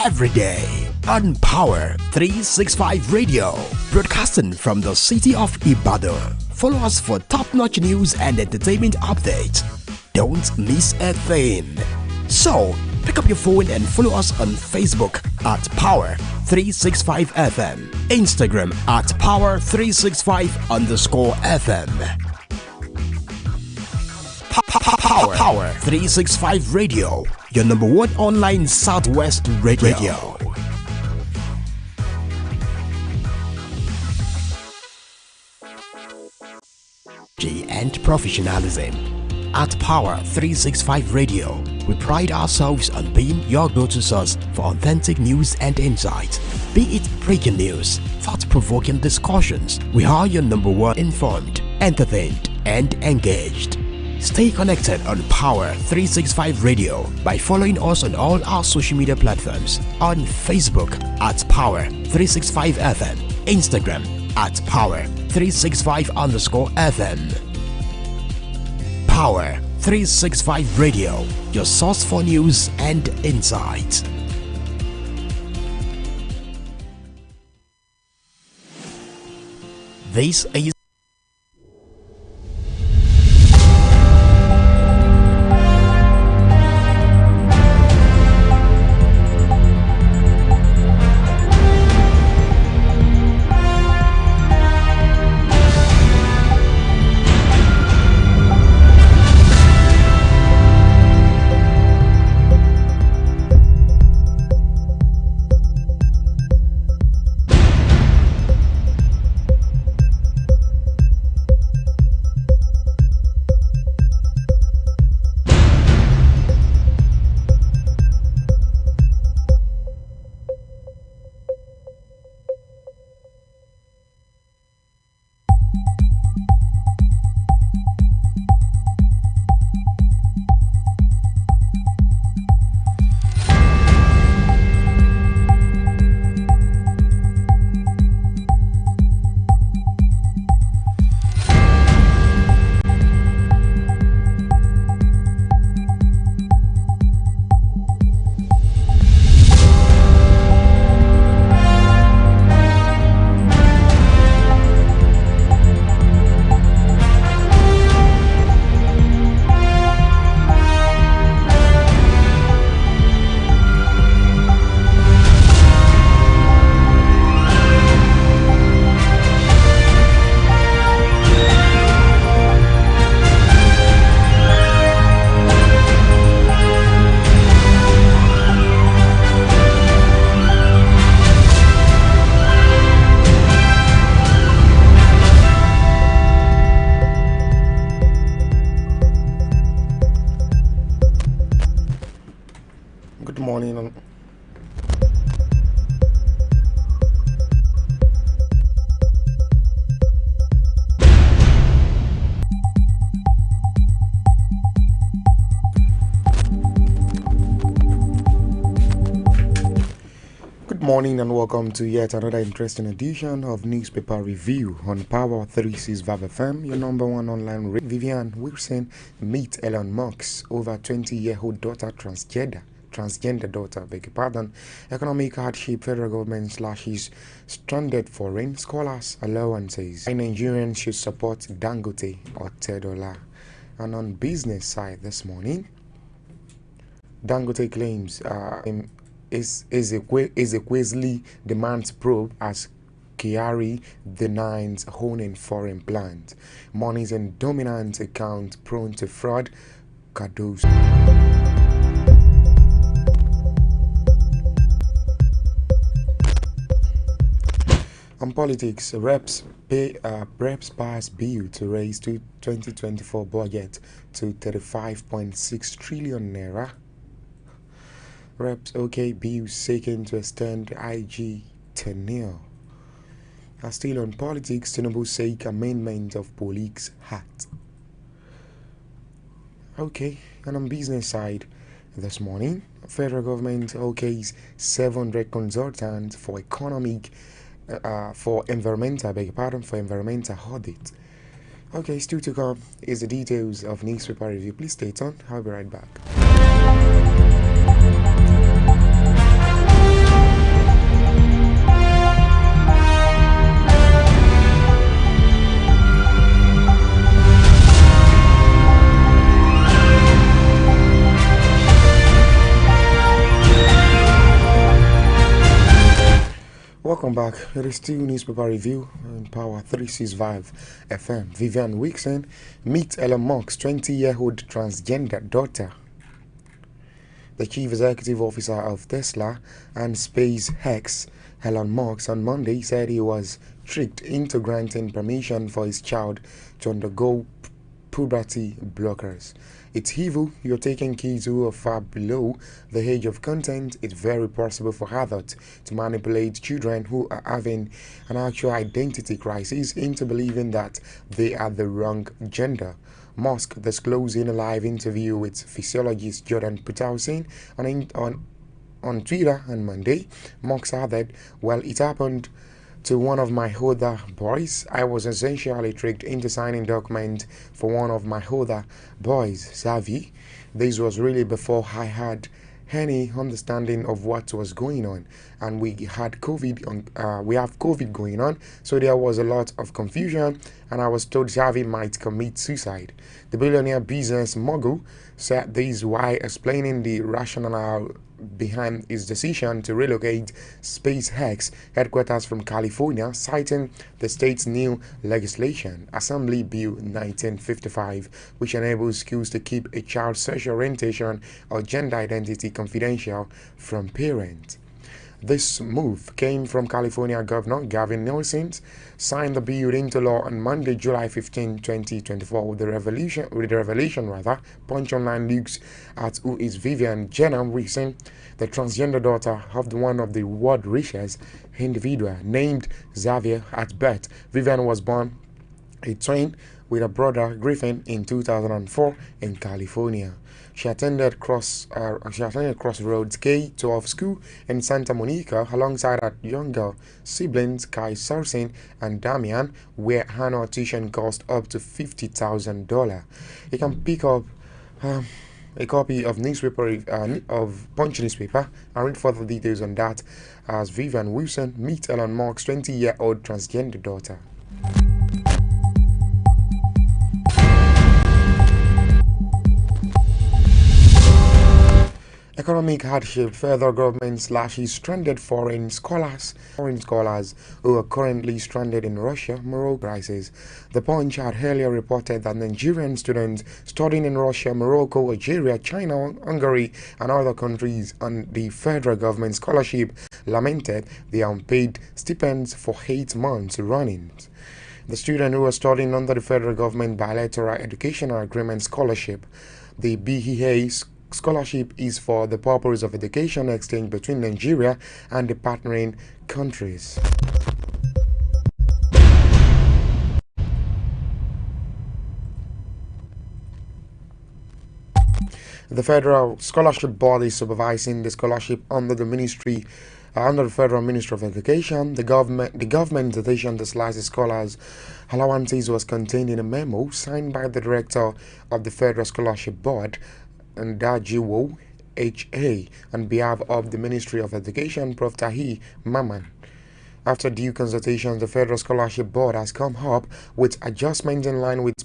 every day on Power 365 Radio, broadcasting from the city of Ibadan. Follow us for top-notch news and entertainment updates. Don't miss a thing. So, pick up your phone and follow us on Facebook at Power 365 FM, Instagram at Power 365 _FM. Power 365 Radio, your number one online Southwest radio. And professionalism. At Power 365 Radio, we pride ourselves on being your go-to source for authentic news and insight. Be it breaking news, thought-provoking discussions, we are your number one informed, entertained, and engaged. Stay connected on Power 365 Radio by following us on all our social media platforms. On Facebook at Power 365 FM, Instagram at Power 365 _FM. Power 365 Radio, your source for news and insight. This is morning and welcome to yet another interesting edition of Newspaper Review on Power 365 FM, your number one online radio. Vivian Wilson meet Elon Musk's over 20-year-old daughter transgender daughter, economic hardship, federal government slashes stranded foreign scholars allowances. Nigerians should support Dangote or $10. And on business side this morning, Dangote claims is a Quasley demands probe as Kyari denies owning foreign plant. Monies and dominant account prone to fraud. Kados. On politics, reps pass bill to raise 2024 budget to 35.6 trillion naira. Reps OK bill seeking to extend IG tenure. Still on politics, Tinubu seek amendment of Police Act. Okay, and on business side, this morning, federal government OK's 700 consultants for environmental audit. Okay, still to come is the details of newspaper review. Please stay tuned. I'll be right back. Welcome back. It is still newspaper review on Power 365 FM. Vivian Wixon meets Elon Musk's 20-year-old transgender daughter. The chief executive officer of Tesla and SpaceX, Elon Musk, on Monday said he was tricked into granting permission for his child to undergo puberty blockers. It's evil. You're taking kids who are far below the age of consent. It's very possible for adults to manipulate children who are having an actual identity crisis into believing that they are the wrong gender. Musk disclosed in a live interview with physiologist Jordan Peterson on Twitter on Monday. Musk added, "Well, it happened to one of my other boys. I was essentially tricked into signing document for one of my other boys, Saheed. This was really before I had any understanding of what was going on, and we have COVID going on, so there was a lot of confusion, and I was told Saheed might commit suicide." The billionaire business mogul said this while explaining the rationale behind his decision to relocate SpaceX headquarters from California, citing the state's new legislation, Assembly Bill 1955, which enables schools to keep a child's sexual orientation or gender identity confidential from parents. This move came from California Governor Gavin Newsom, signed the bill into law on Monday, July 15, 2024. With the revelation, Punch Online looks at who is Vivian Wixon, the transgender daughter of one of the world's richest individual, named Xavier at birth. Vivian was born a twin with a brother, Griffin, in 2004 in California. She attended Crossroads K-12 school in Santa Monica alongside her younger siblings Kai Sarsin and Damian, where annual tuition cost up to $50,000. You can pick up a copy of of Punch newspaper and read further details on that as Vivian Wilson meets Elon Musk's 20-year-old transgender daughter. Economic hardship. Federal government slashes stranded foreign scholars who are currently stranded in Russia, Morocco crisis. The Punch had earlier reported that Nigerian students studying in Russia, Morocco, Algeria, China, Hungary, and other countries on the federal government scholarship lamented their unpaid stipends for 8 months running. The students who are studying under the federal government bilateral educational agreement scholarship, the BEA scholarship, is for the purpose of education exchange between Nigeria and the partnering countries. The Federal Scholarship Board is supervising the scholarship under the Federal Ministry of Education. The government decision to slash the scholars' allowances was contained in a memo signed by the director of the Federal Scholarship Board, and Dajiwo H.A., on behalf of the Ministry of Education, Prof. Tahi Maman. After due consultations, the Federal Scholarship Board has come up with adjustments in line with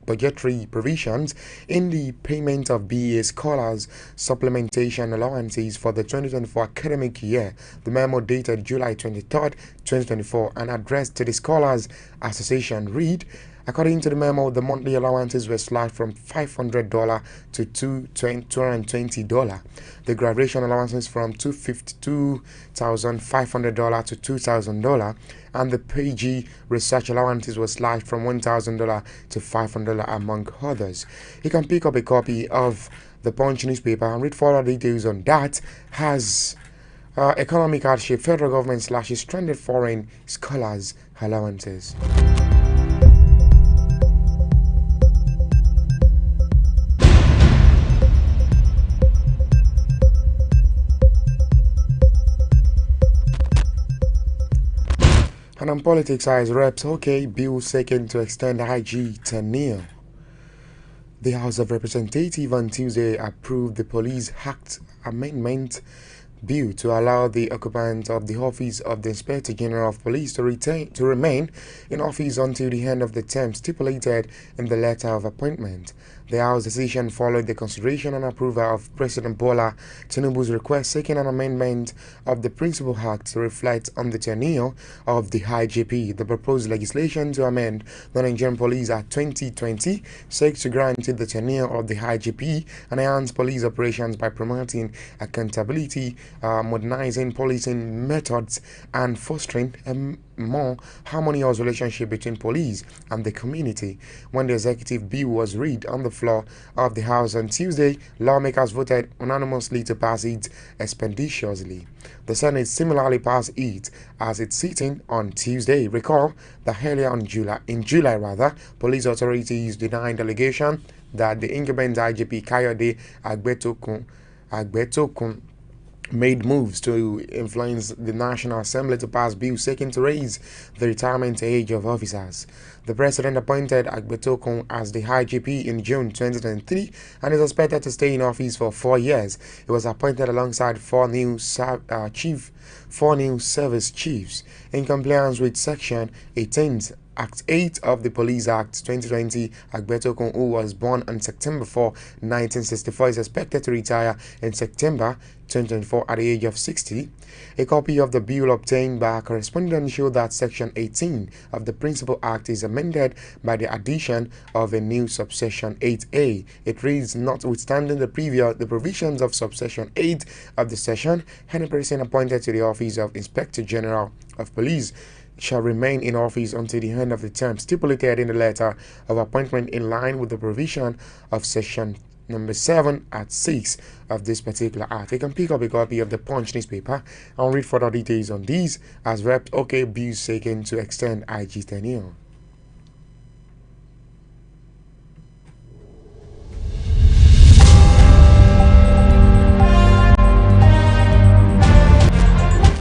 budgetary provisions in the payment of BA scholars' supplementation allowances for the 2024 academic year. The memo dated July 23, 2024, and addressed to the Scholars Association read, according to the memo, the monthly allowances were slashed from $500 to $220. The graduation allowances from $252,500 to $2,000, and the PG research allowances were slashed from $1,000 to $500, among others. You can pick up a copy of the Punch newspaper and read further details on that. Has economic hardship, federal government slashes stranded foreign scholars' allowances. And on politics, as Reps bill seeking to extend IG tenure. The House of Representatives on Tuesday approved the Police Act Amendment Bill to allow the occupant of the office of the Inspector General of Police to remain in office until the end of the term stipulated in the letter of appointment. The House decision followed the consideration and approval of President Bola Tinubu's request seeking an amendment of the Principal Act to reflect on the tenure of the IGP. The proposed legislation to amend the Nigerian Police Act 2020 seeks to grant the tenure of the IGP and enhance police operations by promoting accountability, modernizing policing methods, and fostering more harmonious relationship between police and the community. When the executive bill was read on the floor of the House on Tuesday, lawmakers voted unanimously to pass it expeditiously. The Senate similarly passed it as it's sitting on Tuesday. Recall that earlier in July, police authorities denied allegation that the incumbent IGP Kayode Agbetokun made moves to influence the National Assembly to pass bills seeking to raise the retirement age of officers. The president appointed Agbetokun as the IGP in June 2023 and is expected to stay in office for 4 years. He was appointed alongside four new service chiefs in compliance with Section 18 Act 8 of the Police Act 2020. Agbetokun, who was born on September 4, 1964, is expected to retire in September 2024 at the age of 60. A copy of the bill obtained by a correspondent showed that Section 18 of the Principal Act is amended by the addition of a new subsection 8A. It reads, notwithstanding the provisions of subsection 8 of the section, any person appointed to the office of Inspector General of Police shall remain in office until the end of the term stipulated in the letter of appointment in line with the provision of section number 7 at 6 of this particular act. You can pick up a copy of the Punch newspaper and read further details on these as Rep. OK bills taken to extend IG tenure.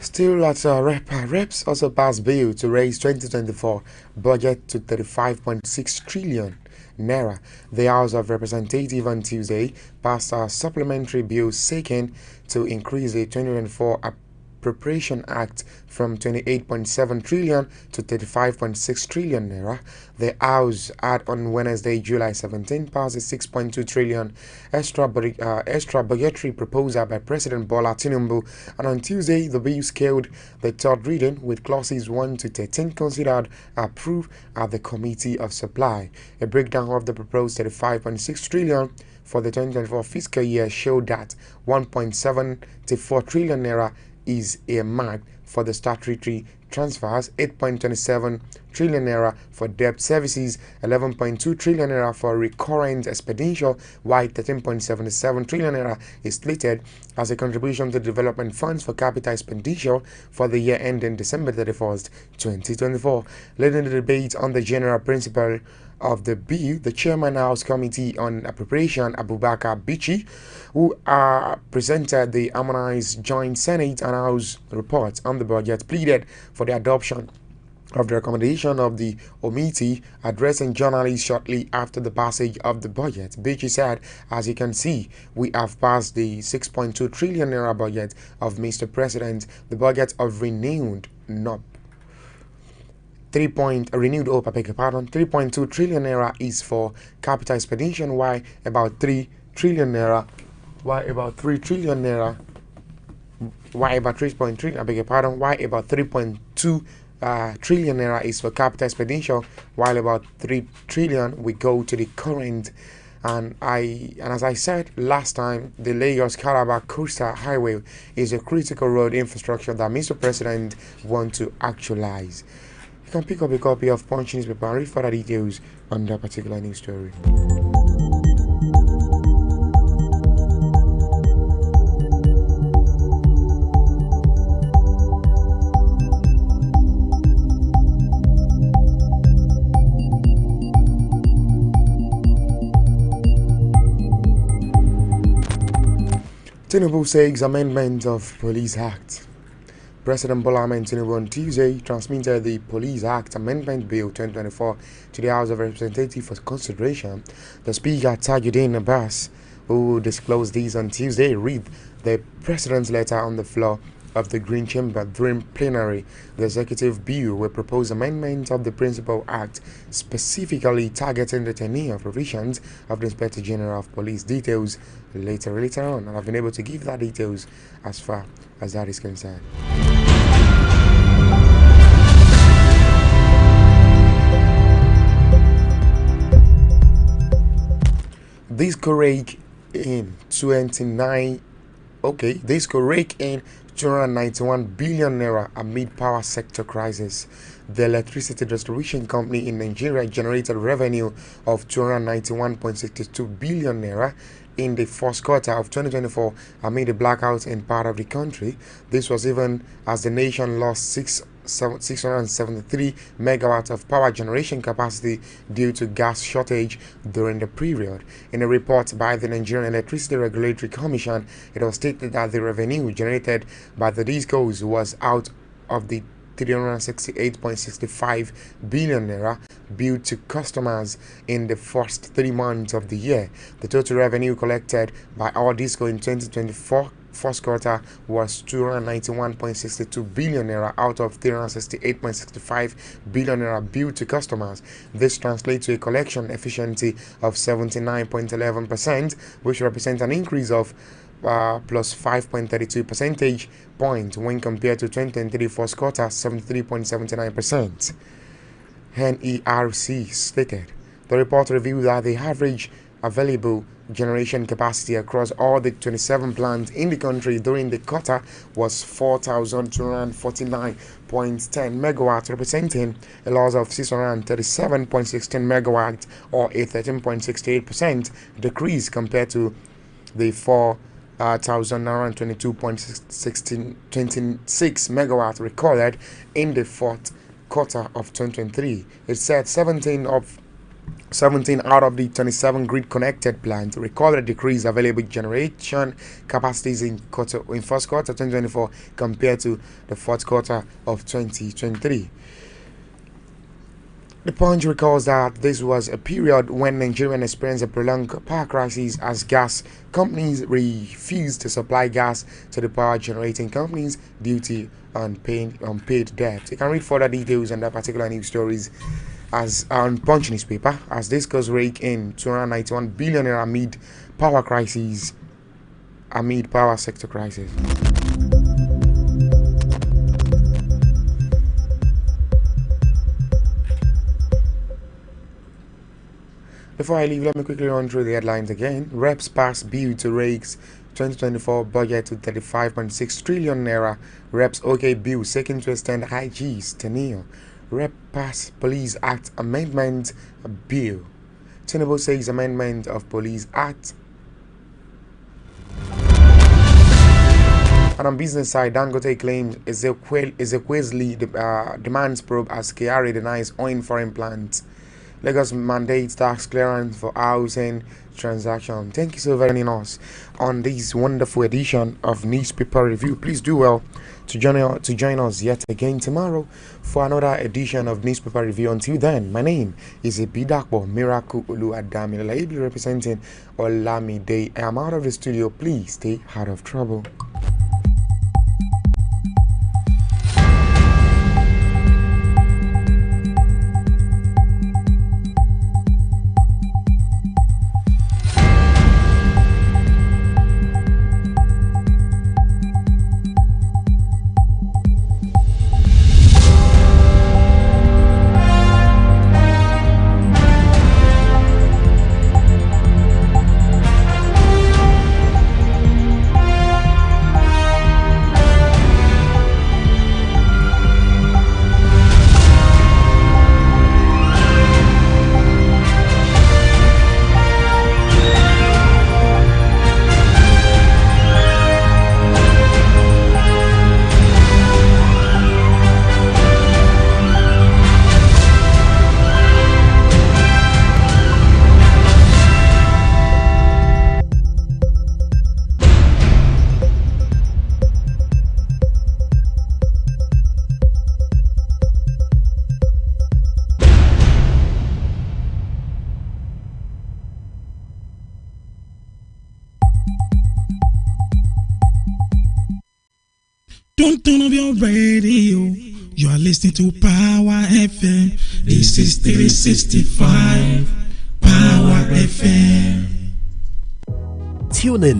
Still at Reps also passed bill to raise 2024 budget to 35.6 trillion naira. The House of Representatives on Tuesday passed a supplementary bill seeking to increase the 2024 Appropriation Act from 28.7 trillion to 35.6 trillion naira. The House had on Wednesday, July 17, passed a 6.2 trillion extra budgetary proposal by President Bola Tinubu, and on Tuesday the bill scaled the third reading with clauses 1 to 13 considered approved at the Committee of Supply. A breakdown of the proposed 35.6 trillion for the 2024 fiscal year showed that 1.74 trillion naira is earmarked for the statutory transfers, 8.27 trillion naira for debt services, 11.2 trillion naira for recurrent expenditure, while 13.77 trillion naira is slated as a contribution to development funds for capital expenditure for the year ending December 31st, 2024. Leading the debate on the general principle of the bill, the chairman House Committee on Appropriation, Abubakar Bichi, who presented the harmonized joint Senate and House report on the budget, pleaded for the adoption of the recommendation of the committee, addressing journalists shortly after the passage of the budget. Bichi said, as you can see, we have passed the 6.2 trillion naira budget of Mr. President, the budget of renewed hope. 3.2 trillion naira is for capital expenditure, while about 3 trillion naira, why about 3.2 trillion naira is for capital expenditure, while about 3 trillion will go to the current. And as I said last time, the Lagos-Calabar Coastal Highway is a critical road infrastructure that Mr. President wants to actualize. You can pick up a copy of Punch newspaper and read further details on that particular news story. Tinubu seeks amendment of Police Act. President Bola Tinubu on Tuesday transmitted the Police Act Amendment Bill 2024 to the House of Representatives for consideration. The Speaker, Tajuddin Abbas, who disclosed these on Tuesday, read the President's letter on the floor of the Green Chamber during plenary. The executive bill will propose amendment of the Principal Act, specifically targeting the tenure provisions of the Inspector General of Police. Details later on, and I've been able to give that details as far as that is concerned. This could rake in 291 billion naira amid power sector crisis. The electricity distribution company in Nigeria generated revenue of 291.62 billion naira in the first quarter of 2024 amid a blackout in part of the country. This was even as the nation lost 673 megawatts of power generation capacity due to gas shortage during the period. In a report by the Nigerian Electricity Regulatory Commission, it was stated that the revenue generated by the DISCOs was out of the 368.65 billion naira billed to customers in the first 3 months of the year. The total revenue collected by our DISCO in 2024 first quarter was 291.62 billion naira out of 368.65 billion naira billed to customers. This translates to a collection efficiency of 79.11%, which represents an increase of plus 5.32 percentage points when compared to 2023 first quarter 73.79%. NERC stated. The report revealed that the average available generation capacity across all the 27 plants in the country during the quarter was 4,249.10 megawatts, representing a loss of 637.16 megawatts or a 13.68% decrease compared to the 4,922.26 megawatts recorded in the fourth quarter of 2023. It said 17 out of the 27 grid-connected plants recorded decreased available generation capacities in first quarter 2024 compared to the fourth quarter of 2023. The Punch recalls that this was a period when Nigeria experienced a prolonged power crisis as gas companies refused to supply gas to the power generating companies due to unpaid debt. You can read further details on that particular news stories as on Punch newspaper as this goes rake in 291 billion amid power sector crisis. Before I leave, let me quickly run through the headlines again. Reps pass bill to raise 2024 budget to 35.6 trillion naira. Reps OK bill seeking to extend IG's tenure. Rep pass Police Act Amendment Bill. Tinubu says amendment of Police Act. And on business side, Dangote claims Ezekwesili demands probe as Kyari denies oil foreign plants. Lagos mandates tax clearance for housing transaction. Thank you so very much for joining us on this wonderful edition of Newspaper Review. Please do well to join us yet again tomorrow for another edition of Newspaper Review. Until then, my name is Ebidakbo Miracle Oluwadamilala, representing Olamide. I am out of the studio. Please stay out of trouble. turn up your radio. You are listening to Power FM. This is 365 Power FM. Tune in